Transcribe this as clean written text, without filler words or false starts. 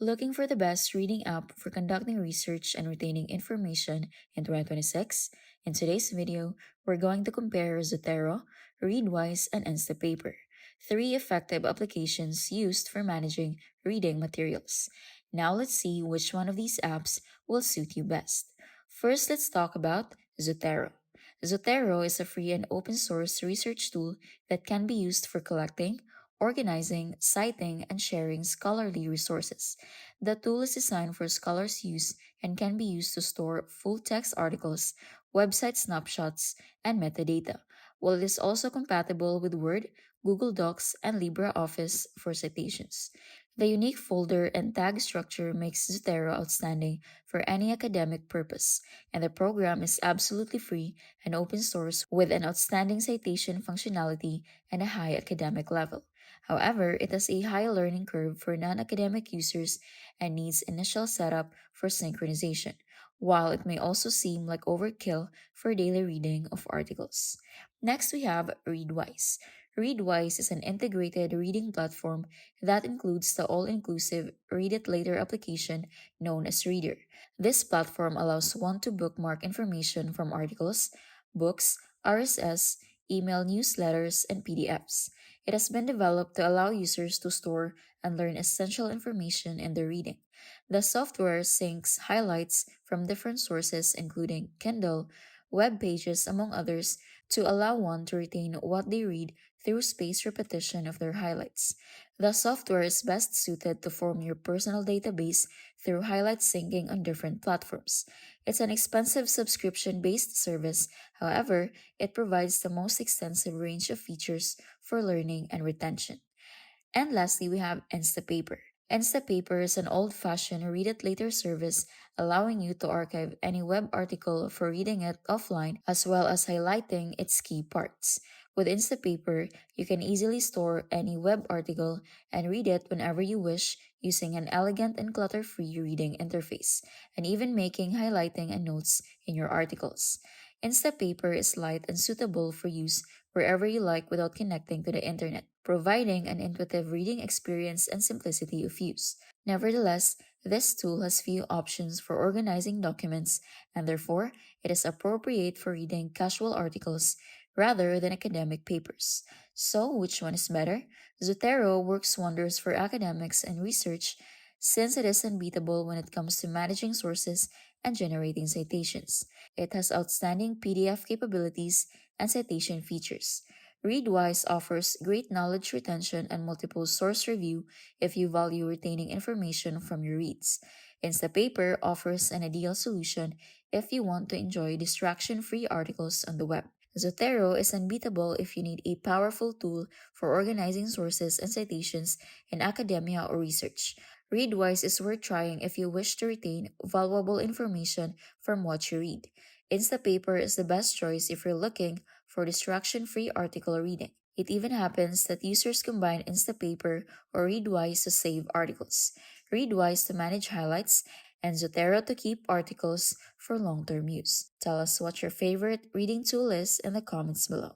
Looking for the best reading app for conducting research and retaining information in 2026? In today's video, we're going to compare Zotero, Readwise, and Instapaper, three effective applications used for managing reading materials. Now let's see which one of these apps will suit you best. First, let's talk about Zotero. Zotero is a free and open source research tool that can be used for collecting, organizing, citing, and sharing scholarly resources. The tool is designed for scholars' use and can be used to store full text articles, website snapshots, and metadata, while it is also compatible with Word, Google Docs, and LibreOffice for citations. The unique folder and tag structure makes Zotero outstanding for any academic purpose, and the program is absolutely free and open source with an outstanding citation functionality and a high academic level. However, it has a high learning curve for non academic users and needs initial setup for synchronization, while it may also seem like overkill for daily reading of articles. Next, we have Readwise. Readwise is an integrated reading platform that includes the all inclusive Read It Later application known as Reader. This platform allows one to bookmark information from articles, books, RSS, email newsletters, and PDFs. It has been developed to allow users to store and learn essential information in their reading. The software syncs highlights from different sources, including Kindle, web pages, among others, to allow one to retain what they read through spaced repetition of their highlights. The software is best suited to form your personal database through highlight syncing on different platforms. It's an expensive subscription based service, however, it provides the most extensive range of features for learning and retention. And lastly, we have Instapaper. Instapaper is an old fashioned read it later service allowing you to archive any web article for reading it offline as well as highlighting its key parts. With Instapaper, you can easily store any web article and read it whenever you wish using an elegant and clutter free reading interface, and even making highlighting and notes in your articles. Instapaper is light and suitable for use wherever you like without connecting to the internet, providing an intuitive reading experience and simplicity of use. Nevertheless, this tool has few options for organizing documents, and therefore it is appropriate for reading casual articles rather than academic papers. So, which one is better? Zotero works wonders for academics and research since it is unbeatable when it comes to managing sources and generating citations. It has outstanding PDF capabilities and citation features. Readwise offers great knowledge retention and multiple source review if you value retaining information from your reads. Instapaper offers an ideal solution if you want to enjoy distraction free articles on the web. Zotero is unbeatable if you need a powerful tool for organizing sources and citations in academia or research. Readwise is worth trying if you wish to retain valuable information from what you read. Instapaper is the best choice if you're looking for distraction free article reading. It even happens that users combine Instapaper or Readwise to save articles, Readwise to manage highlights, and Zotero to keep articles for long term use. Tell us what your favorite reading tool is in the comments below.